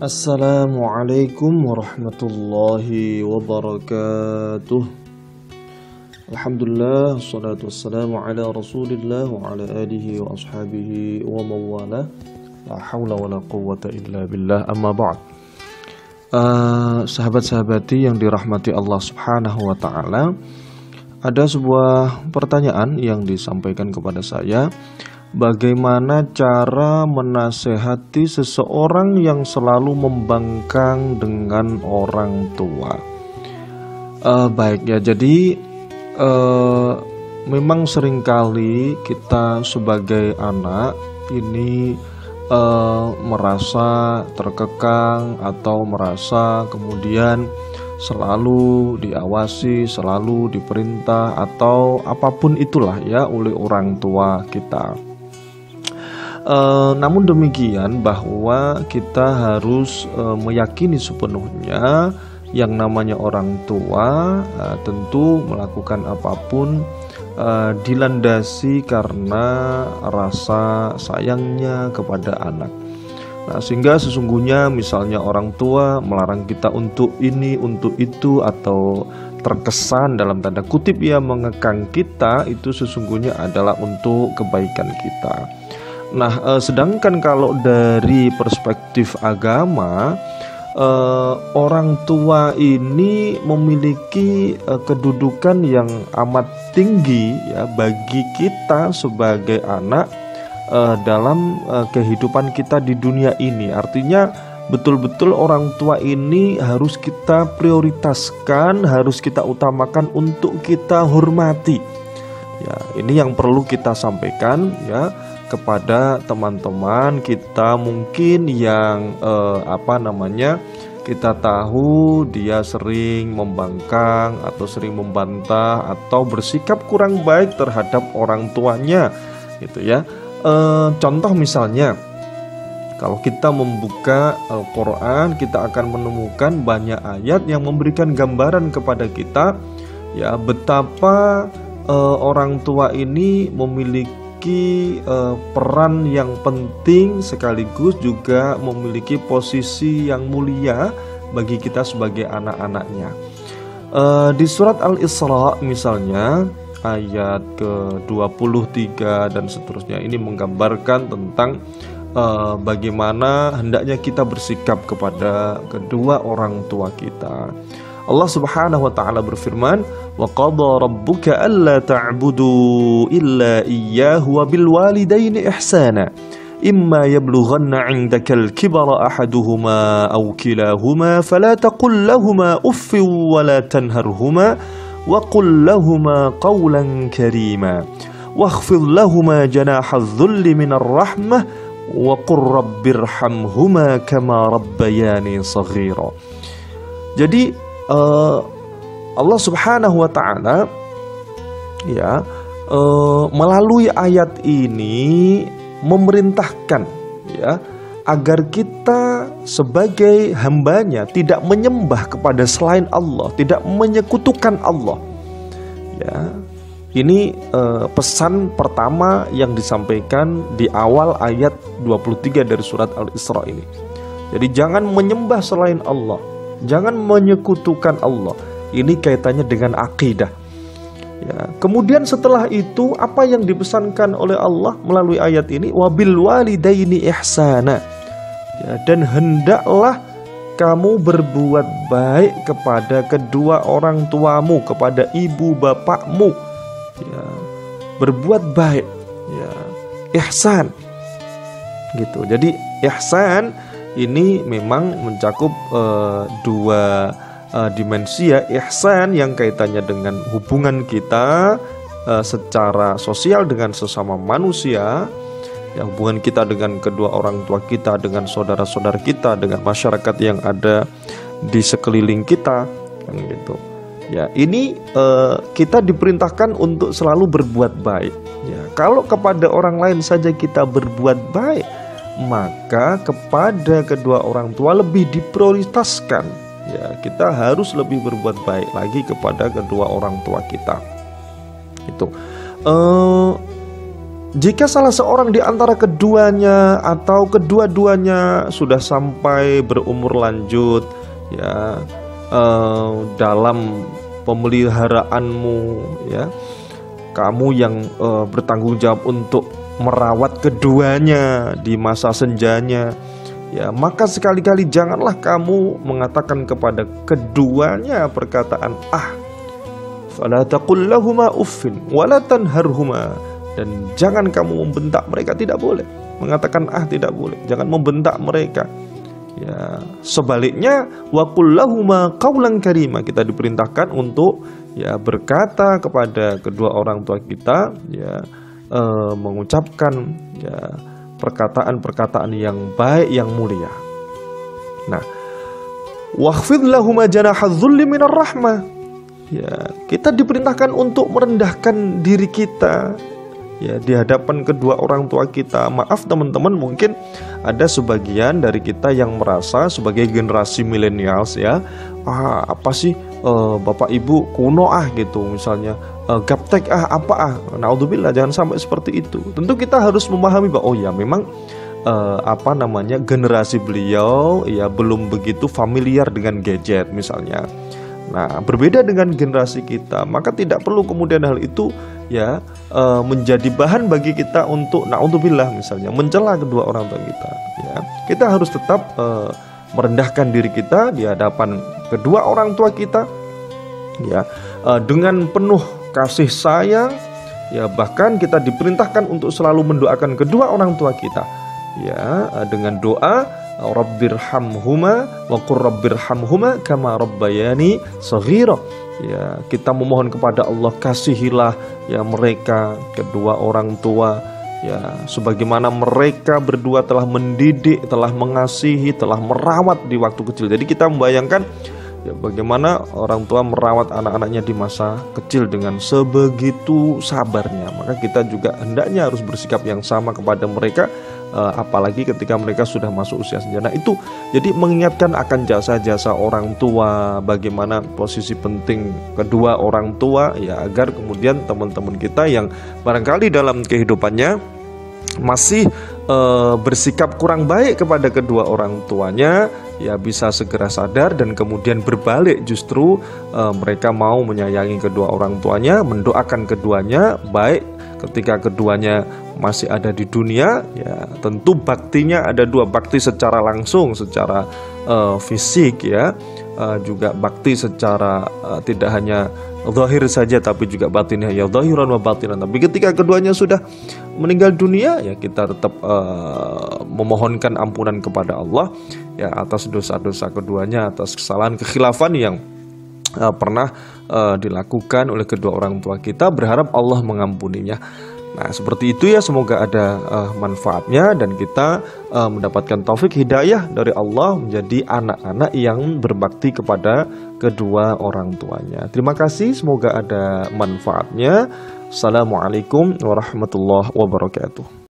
Assalamualaikum warahmatullahi wabarakatuh. Alhamdulillah, wassalatu wassalamu ala rasulillah wa ala alihi wa ashabihi wa mawala. La hawla wa la quwwata illa billah, amma ba'd. Sahabat-sahabati yang dirahmati Allah subhanahu wa ta'ala, ada sebuah pertanyaan yang disampaikan kepada saya. Bagaimana cara menasehati seseorang yang selalu membangkang dengan orang tua? Baik ya, jadi memang seringkali kita sebagai anak ini merasa terkekang atau merasa kemudian selalu diawasi, selalu diperintah atau apapun itulah ya oleh orang tua kita. Namun demikian bahwa kita harus meyakini sepenuhnya yang namanya orang tua tentu melakukan apapun dilandasi karena rasa sayangnya kepada anak. Nah, sehingga sesungguhnya misalnya orang tua melarang kita untuk ini, untuk itu, atau terkesan dalam tanda kutip ya mengekang kita, itu sesungguhnya adalah untuk kebaikan kita. Nah, sedangkan kalau dari perspektif agama, orang tua ini memiliki kedudukan yang amat tinggi ya bagi kita sebagai anak dalam kehidupan kita di dunia ini. Artinya betul-betul orang tua ini harus kita prioritaskan, harus kita utamakan untuk kita hormati. Ya, ini yang perlu kita sampaikan ya kepada teman-teman kita mungkin yang kita tahu dia sering membangkang atau sering membantah atau bersikap kurang baik terhadap orang tuanya gitu ya. Contoh misalnya kalau kita membuka Al-Quran, kita akan menemukan banyak ayat yang memberikan gambaran kepada kita ya betapa orang tua ini memiliki peran yang penting sekaligus juga memiliki posisi yang mulia bagi kita sebagai anak-anaknya. Di surat Al-Isra misalnya ayat ke-23 dan seterusnya ini menggambarkan tentang bagaimana hendaknya kita bersikap kepada kedua orang tua kita. Allah Subhanahu wa taala berfirman, "Wa qadha rabbuka alla ta'budu illa iyyahu wa bil walidayni ihsana. Imma yablughanna 'indaka al-kibara ahaduhuma aw kilahuma fala taqul lahumā uffin wa la tanharhumā wa qul lahumā qawlan karīmā. Wakhfid lahumā janāha adh-dhulli minar rahmah wa qur rabbirhamhumā kamā rabbayānī shaghīrā." Jadi Allah Subhanahu wa ta'ala ya melalui ayat ini memerintahkan ya agar kita sebagai hambanya tidak menyembah kepada selain Allah, tidak menyekutukan Allah. Ya, ini pesan pertama yang disampaikan di awal ayat 23 dari surat Al-Isra ini. Jadi jangan menyembah selain Allah, jangan menyekutukan Allah. Ini kaitannya dengan akidah. Ya. Kemudian setelah itu apa yang dipesankan oleh Allah melalui ayat ini? Wabil walidaini ihsana. Ya, dan hendaklah kamu berbuat baik kepada kedua orang tuamu, kepada ibu bapakmu. Ya, berbuat baik. Ya, ihsan. Gitu. Jadi ihsan ini memang mencakup dua dimensi ya. Ihsan yang kaitannya dengan hubungan kita secara sosial dengan sesama manusia ya, hubungan kita dengan kedua orang tua kita, dengan saudara-saudara kita, dengan masyarakat yang ada di sekeliling kita kan gitu ya. Ini kita diperintahkan untuk selalu berbuat baik ya. Kalau kepada orang lain saja kita berbuat baik, maka kepada kedua orang tua lebih diprioritaskan ya. Kita harus lebih berbuat baik lagi kepada kedua orang tua kita. Itu Jika salah seorang di antara keduanya atau kedua-duanya sudah sampai berumur lanjut, ya, dalam pemeliharaanmu, ya, kamu yang bertanggung jawab untuk merawat keduanya di masa senjanya, ya, maka sekali-kali janganlah kamu mengatakan kepada keduanya perkataan fala taqul lahuma uffin wala tanharhuma, dan jangan kamu membentak mereka, tidak boleh mengatakan tidak boleh, jangan membentak mereka. Ya, sebaliknya wa qul lahuma qaulan karima, kita diperintahkan untuk ya berkata kepada kedua orang tua kita, ya, mengucapkan ya perkataan-perkataan yang baik, yang mulia. Nah, wakhfid lahuma janahadz dzulli minar rahmah. Ya, kita diperintahkan untuk merendahkan diri kita ya di hadapan kedua orang tua kita. Maaf teman-teman, mungkin ada sebagian dari kita yang merasa sebagai generasi milenials, ya, apa sih bapak ibu kuno gitu, misalnya gaptek naudzubillah, jangan sampai seperti itu. Tentu kita harus memahami bahwa ya memang generasi beliau ya belum begitu familiar dengan gadget misalnya. Nah, berbeda dengan generasi kita, maka tidak perlu kemudian hal itu ya menjadi bahan bagi kita untuk naudzubillah misalnya mencela kedua orang tua kita. Ya, kita harus tetap merendahkan diri kita di hadapan kedua orang tua kita, ya, dengan penuh kasih sayang, ya, bahkan kita diperintahkan untuk selalu mendoakan kedua orang tua kita, ya, dengan doa Rabbirhamhuma wa qur rabbirhamhuma kama rabbayani shaghira. Ya, kita memohon kepada Allah, kasihilah ya mereka kedua orang tua, ya, sebagaimana mereka berdua telah mendidik, telah mengasihi, telah merawat di waktu kecil. Jadi kita membayangkan ya bagaimana orang tua merawat anak-anaknya di masa kecil dengan sebegitu sabarnya. Maka kita juga hendaknya harus bersikap yang sama kepada mereka, apalagi ketika mereka sudah masuk usia senja. Nah, itu jadi mengingatkan akan jasa-jasa orang tua, bagaimana posisi penting kedua orang tua, ya, agar kemudian teman-teman kita yang barangkali dalam kehidupannya masih bersikap kurang baik kepada kedua orang tuanya, ya, bisa segera sadar dan kemudian berbalik, justru mereka mau menyayangi kedua orang tuanya, mendoakan keduanya baik ketika keduanya masih ada di dunia. Ya, tentu baktinya ada dua, bakti secara langsung, secara fisik, ya, juga bakti secara tidak hanya zahir saja tapi juga batinnya, ya, zahiran wa batinan. Tapi ketika keduanya sudah meninggal dunia, ya, kita tetap memohonkan ampunan kepada Allah, ya, atas dosa-dosa keduanya, atas kesalahan kekhilafan yang pernah dilakukan oleh kedua orang tua kita, berharap Allah mengampuninya. Nah, seperti itu ya, semoga ada manfaatnya dan kita mendapatkan taufik hidayah dari Allah menjadi anak-anak yang berbakti kepada kedua orang tuanya. Terima kasih, semoga ada manfaatnya. Assalamualaikum warahmatullahi wabarakatuh.